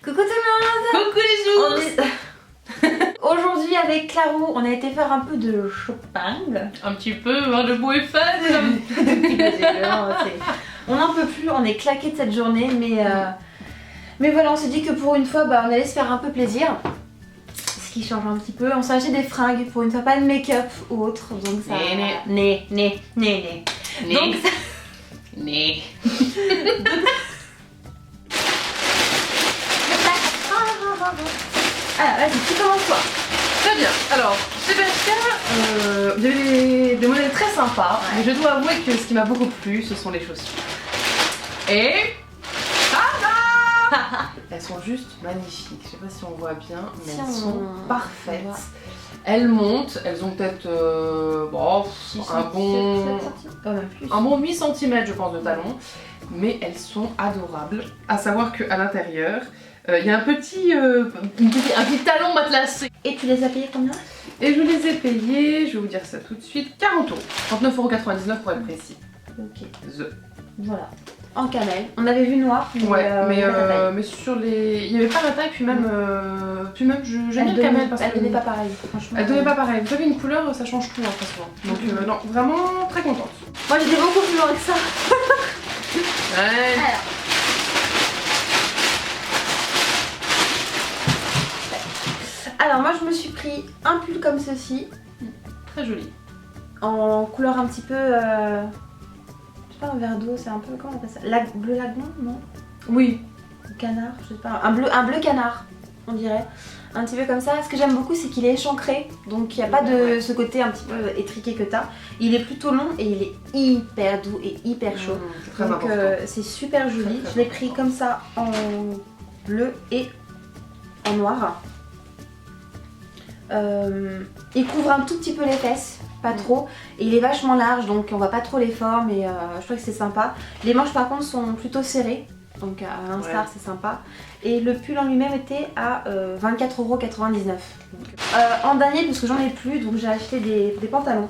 Coucou tout le monde. Coucou les jours. Aujourd'hui avec Clarou, on a été faire un peu de shopping. Un petit peu, hein, le mot est fait. On n'en peut plus, on est claqué de cette journée, mais voilà, on s'est dit que pour une fois, on allait se faire un peu plaisir. Ce qui change un petit peu. On s'est acheté des fringues, pour une fois pas de make-up ou autre. Donc ça... Né. Donc ça... Né. Alors vas-y, tu commences toi. Très bien. Alors, chez Bershka, il y avait des modèles très sympas. Ouais. Mais je dois avouer que ce qui m'a beaucoup plu, ce sont les chaussures. Et... Elles sont juste magnifiques. Je sais pas si on voit bien, mais Si elles on- sont parfaites. on voit. Elles montent, elles ont peut-être un bon 8 cm je pense de talon, mais elles sont adorables. À savoir qu'à l'intérieur, il y a un petit talon matelassé. Et tu les as payés combien? Et je les ai payés, je vais vous dire ça tout de suite, 40 €. 39,99 € pour être précis. Ok, The. voilà. En camel. On avait vu noir. Ouais, mais pas ta taille. mais sur les... Il n'y avait pas la taille, puis même j'aime bien le camel parce Elle que... donnait pas pareil, franchement. Elle donnait pas pareil. Vous savez, une couleur, ça change tout, hein, très souvent. Donc non, vraiment très contente. Moi j'étais beaucoup plus loin que ça. Ouais. Alors moi je me suis pris un pull comme ceci, Très joli. en couleur un petit peu... je sais pas, un vert d'eau, c'est un peu... Comment on appelle ça? Bleu lagon, non? Oui. Canard, je sais pas. Un bleu canard, on dirait. Un petit peu comme ça. Ce que j'aime beaucoup, c'est qu'il est échancré. Donc il n'y a pas de ce côté un petit peu étriqué que t'as. Il est plutôt long et il est hyper doux et hyper chaud. C'est très Donc important. c'est super joli. Très, très Je l'ai pris comme ça en bleu et en noir. Il couvre un tout petit peu les fesses, pas trop. Et il est vachement large, donc on voit pas trop les formes et je trouve que c'est sympa. Les manches par contre sont plutôt serrées. Donc à l'instar, Ouais. c'est sympa. Et le pull en lui-même était à 24,99 €. En dernier, parce que j'en ai plus, donc j'ai acheté des pantalons.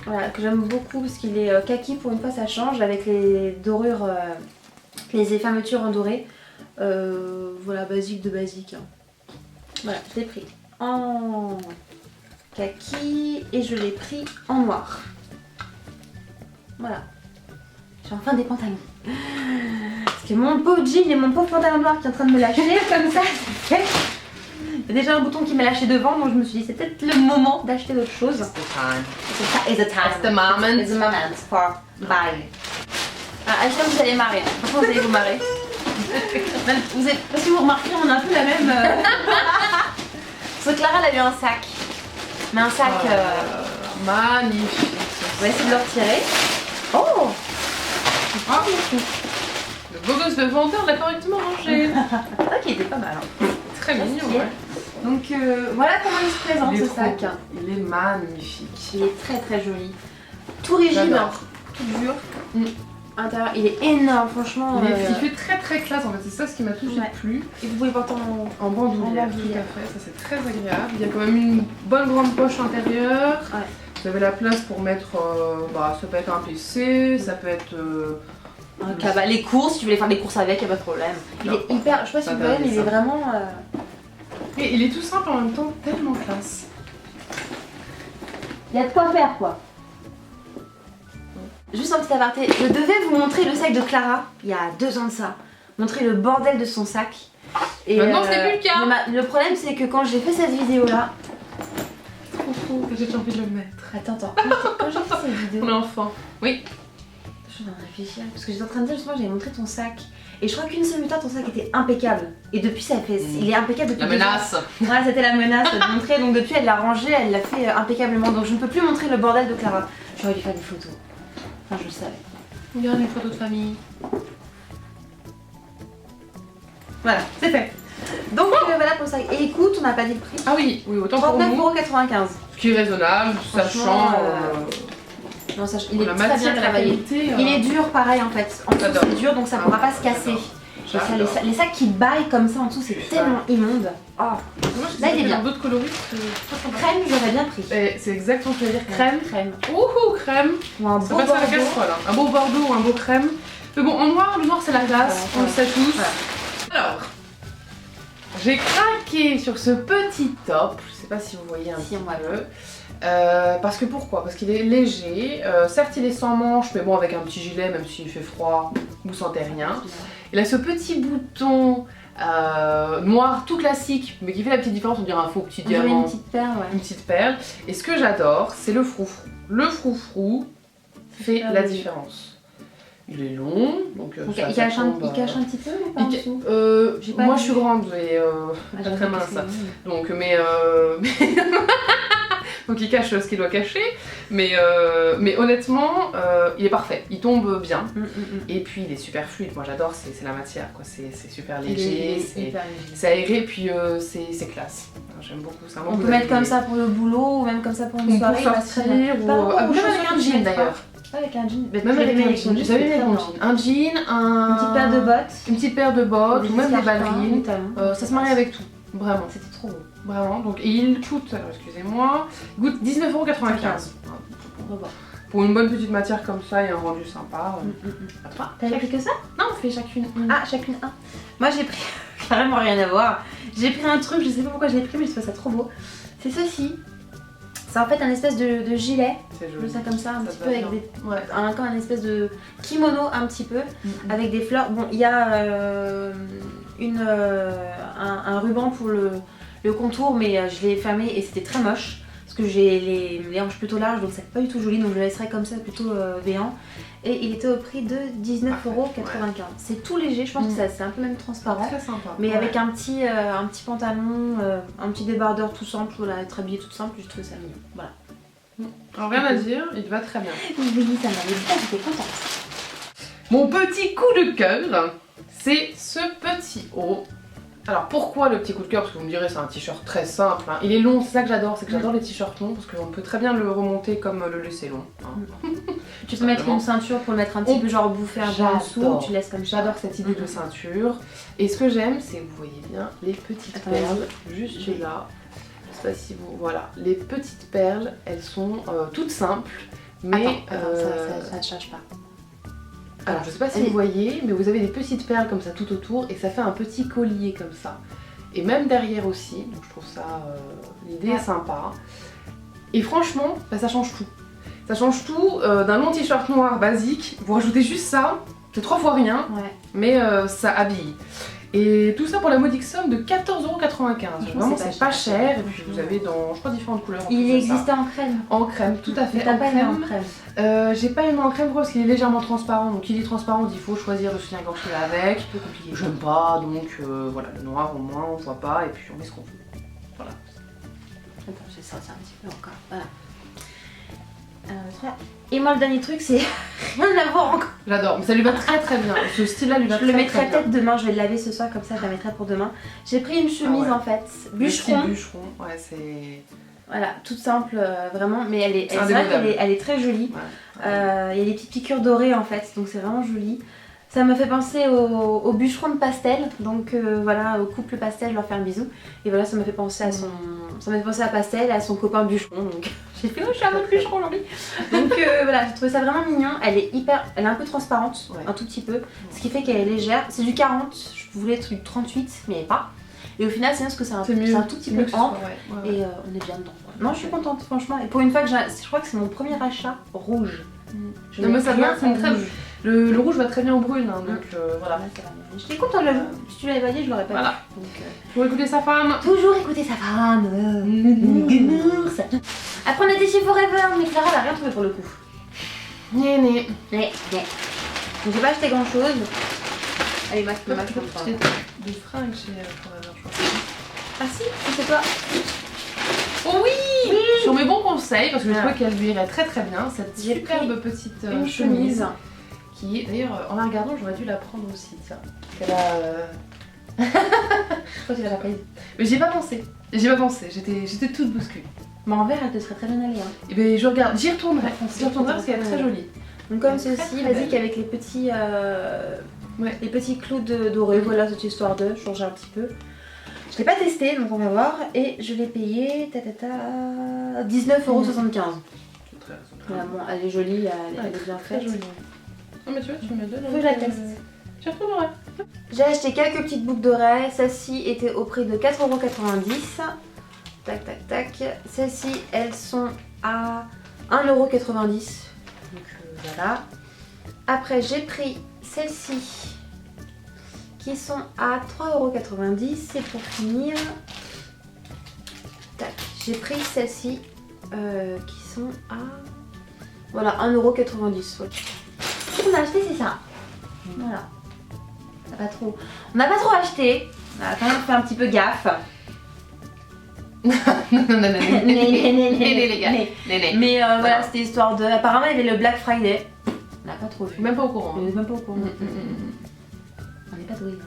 Voilà, que j'aime beaucoup parce qu'il est kaki, pour une fois ça change, avec les dorures, les fermetures en doré. Voilà, basique de basique. Hein. Voilà, je l'ai pris en kaki et je l'ai pris en noir. Voilà. J'ai enfin des pantalons. Parce que mon pauvre jean et mon pauvre pantalon noir qui est en train de me lâcher comme ça, c'est fait. Il y a déjà un bouton qui m'a lâché devant, donc je me suis dit c'est peut-être le moment d'acheter d'autres choses. It's the time. It's the time. It's the moment. It's the moment for buy. Ah, Aïcha, vous allez marrer. Franchement, vous allez vous marrer. Parce que vous remarquez, on a un peu la même... Parce que Clara, elle a eu un sac. Mais un sac... Magnifique. On va essayer de le retirer. Oh, Ah, le beau gosse de vendeur l'a correctement rangé. c'est vrai qu'il était pas mal. Hein. Très mignon, Stylé. ouais. Donc voilà comment il se présente Il est ce trop sac. beau. Il est magnifique. Il est très très joli. Tout rigide, J'adore. hein. Tout dur. Intérieur, il est énorme, franchement. Il fait très très classe en fait, c'est ça ce qui m'a tout de suite Ouais. plu. Et vous pouvez porter En bandoulière, En tout bandoulière. à fait, ça c'est très agréable. Il y a quand même une bonne grande poche intérieure. Ouais. Vous avez la place pour mettre, ça peut être un PC, ça peut être... un cabas. Les courses, si tu voulais faire des courses avec, il n'y a pas de problème. Il Non. est hyper, je sais pas si Pas vous voyez, mais il est ça. vraiment... Et il est tout simple en même temps, tellement classe. Il y a de quoi faire quoi. Juste un petit aparté, je devais vous montrer le sac de Clara, il y a 2 ans de ça. Montrer le bordel de son sac. Et Maintenant, ce n'est plus le cas. Le problème c'est que quand j'ai fait cette vidéo là... J'ai envie de le mettre. Attends, quand j'ai fait cette vidéo... Mon enfant. Oui. Je suis en train de réfléchir, parce que j'étais en train de dire justement j'avais montré ton sac. Et je crois qu'une seule temps ton sac était impeccable. Et depuis ça fait... Il est impeccable depuis La 2 ans. menace. Voilà, c'était la menace de montrer, donc depuis elle l'a rangé, elle l'a fait impeccablement. Donc je ne peux plus montrer le bordel de Clara. J'aurais dû faire des photos. Enfin je le savais. Regarde les photos de famille. Voilà, c'est fait. Donc voilà pour ça. Et écoute, on n'a pas dit le prix. Ah oui, autant pour nous. 39,95 €. Ce qui est raisonnable, Franchement, sachant... Non, il est la très bien matière, la travaillé. qualité, Il est dur pareil en fait. En dessous J'adore. c'est dur donc ça ne pourra pas se casser. Et ça, les sacs qui baillent comme ça en dessous c'est tellement immonde. Oh. Là, il est bien. D'autres coloris. Crème, j'aurais bien pris. C'est exactement ce que je veux dire. Crème. Crème. Ouhou, crème. Ou un Ça beau passe à la bordeaux. casserole. Hein. Un beau bordeaux ou un beau crème. Mais bon, en noir, le noir c'est la glace. Ouais, On le sait tous. Voilà. Alors, J'ai craqué sur ce petit top, je sais pas si vous voyez un petit peu. Parce que pourquoi? Parce qu'il est léger, certes il est sans manches, mais bon avec un petit gilet, même s'il fait froid, vous sentez rien. Il a ce petit bouton noir tout classique, mais qui fait la petite différence, on dirait un faux petit diamant. Une petite perle, ouais. Une petite perle. Et ce que j'adore, c'est le froufrou. Le froufrou fait la différence. Il est long, donc il cache un petit peu ou pas en dessous? moi je suis grande et pas très mince. Donc, donc il cache ce qu'il doit cacher, mais honnêtement, il est parfait, il tombe bien. Et puis il est super fluide, moi j'adore, c'est la matière, quoi. C'est super léger, c'est aéré, puis c'est classe. J'aime beaucoup ça. On peut mettre comme ça pour le boulot, ou même comme ça pour une soirée. Pour sortir, ou même avec un jean d'ailleurs. Avec un jean. Même avec un jean. Vous avez mis mon jean. Un jean, une petite paire de bottes. Une petite paire de bottes, ou même des ballerines. Ça se marie avec tout. Vraiment. C'était trop beau. Vraiment. Donc, et il coûte, alors excusez-moi, il coûte 19,95 €. Pour une bonne petite matière comme ça et un rendu sympa. À toi. T'avais pris que ça? Non, on fait chacune une. Ah, chacune un. Moi j'ai pris carrément rien à voir. J'ai pris un truc, je sais pas pourquoi je l'ai pris, mais je trouve ça trop beau. C'est ceci. C'est en fait un espèce de gilet, je ça comme ça, un petit peu avec des, encore un espèce de kimono un petit peu, avec des fleurs. Bon, il y a un ruban pour le contour, mais je l'ai fermé et c'était très moche. Parce que j'ai les hanches plutôt larges, donc c'est pas du tout joli, donc je le laisserai comme ça plutôt béant. Et il était au prix de 19,95 €. C'est tout léger, je pense que c'est un peu même transparent. Très sympa. Mais avec un petit pantalon, un petit débardeur tout simple, voilà, être habillé tout simple, je trouve ça mignon. Voilà. Alors rien à dire, il va très bien. Oui, ça m'avait bien, j'étais contente. Mon petit coup de cœur, c'est ce petit haut. Alors pourquoi le petit coup de cœur? Parce que vous me direz c'est un t-shirt très simple, hein. Il est long, c'est ça que j'adore, c'est que j'adore les t-shirts longs parce qu'on peut très bien le remonter comme le laisser long. Hein. Tu peux mettre une ceinture pour le mettre un petit peu genre bouffer un peu en dessous, tu laisses comme ça. J'adore cette idée de ceinture. Et ce que j'aime, c'est que vous voyez bien les petites perles juste là. Je sais pas si vous... Voilà, les petites perles, elles sont toutes simples, mais... ça ne change pas. Alors je sais pas si vous voyez, mais vous avez des petites perles comme ça tout autour et ça fait un petit collier comme ça. Et même derrière aussi, donc je trouve ça, l'idée est sympa. Et franchement, bah, ça change tout. Ça change tout d'un long t-shirt noir basique, vous rajoutez juste ça, c'est 3 fois rien, mais ça habille. Et tout ça pour la modique somme de 14,95 €. Vraiment c'est pas cher, et puis vous avez dans, je crois, différentes couleurs. Il existait en crème. En crème, tout à fait. T'as pas aimé en crème? J'ai pas aimé en crème parce qu'il est légèrement transparent, donc il est transparent, il faut choisir le soutien-gorge qu'il a avec. C'est compliqué. J'aime pas, donc voilà, le noir au moins on voit pas, et puis on met ce qu'on veut. Voilà. Attends, je vais sortir un petit peu encore. Voilà. Et moi le dernier truc c'est rien à voir encore. J'adore, mais ça lui va très très bien. Ce style là lui va très bien. Je le mettrai peut-être demain, je vais le laver ce soir comme ça je la mettrai pour demain. J'ai pris une chemise en fait, bûcheron. Bûcheron, ouais c'est... Voilà, toute simple vraiment, mais c'est vrai qu'elle est très jolie. Il y a des petites piqûres dorées en fait, donc c'est vraiment joli. Ça me fait penser au bûcheron de pastel, donc voilà, au couple pastel, je leur fais un bisou. Et voilà, ça me fait penser à son... Ça m'a fait penser à Pastel et à son copain bûcheron, donc j'ai fait oh je suis un mode bûcheron aujourd'hui. Donc voilà, j'ai trouvé ça vraiment mignon, elle est un peu transparente, un tout petit peu, ce qui fait qu'elle est légère. C'est du 40, je voulais être du 38, mais pas. Et au final c'est bien parce que c'est un tout petit peu ample et on est bien dedans. Non, je suis contente franchement, et pour une fois que je crois que c'est mon premier achat rouge. Non mais ça va, c'est une très... Le rouge va très bien au brune, hein, donc voilà. Je suis contente, j'avoue. Si tu l'avais pas dit, je l'aurais pas dit. Pour écouter sa femme. Toujours écouter sa femme. Après on était chez Forever, mais Clara elle a rien trouvé pour le coup. Néné. Donc j'ai pas acheté grand chose. Allez, ma femme. Des fringues chez Forever, je crois. Ah si, c'est toi. Oh oui, sur mes bons conseils, parce que je trouvais qu'elle lui irait très très bien, cette superbe petite chemise. Qui est d'ailleurs, en la regardant, j'aurais dû la prendre aussi, tiens. Elle a... Je crois que tu l'as prise. Mais j'y ai pas pensé, j'étais toute bousculée. Mais en vert, elle te serait très bien allée. Hein. Et ben je regarde, j'y retournerai parce qu'elle est très jolie. Donc comme ceci, basique avec les petits clous dorés, voilà, cette histoire de changer un petit peu. Je l'ai pas testé, donc on va voir. Et je l'ai payé 19,75 €. Voilà, bon, elle est jolie, elle est bien faite. Non mais tu vois, tu me donnes... Faut que je la teste. Tu retrouveras. J'ai acheté quelques petites boucles d'oreilles. Celle-ci était au prix de 4,90 €. Tac tac tac. Celles-ci, elles sont à 1,90 €. Donc voilà. Après, j'ai pris celles-ci qui sont à 3,90 €. C'est pour finir. Tac. J'ai pris celles-ci qui sont à voilà 1,90 €. Ouais. Ce qu'on a acheté, c'est ça. Voilà. On n'a pas trop acheté. On a quand même fait un petit peu gaffe. Non, les gars. Mais voilà, c'était histoire de. Apparemment, il y avait le Black Friday. On n'a pas trop vu. Même pas au courant. On n'est même pas au courant. On n'est pas doués.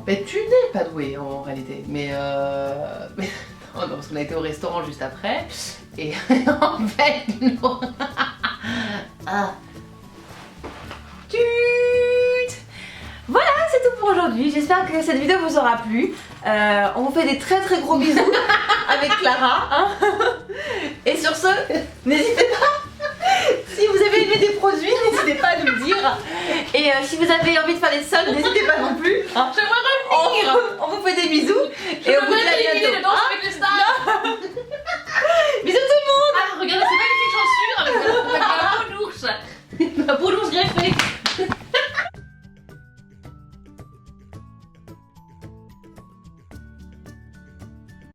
Mais tu n'es pas douée en réalité. Mais non, parce qu'on a été au restaurant juste après. Et en fait, non. Ah. Voilà, c'est tout pour aujourd'hui. J'espère que cette vidéo vous aura plu. On vous fait des très très gros bisous avec Clara. Hein. Et sur ce, n'hésitez pas. Si vous avez aimé des produits, n'hésitez pas à nous le dire. Et si vous avez envie de faire des soldes, n'hésitez pas non plus. Hein. Je vois revenir. On vous fait des bisous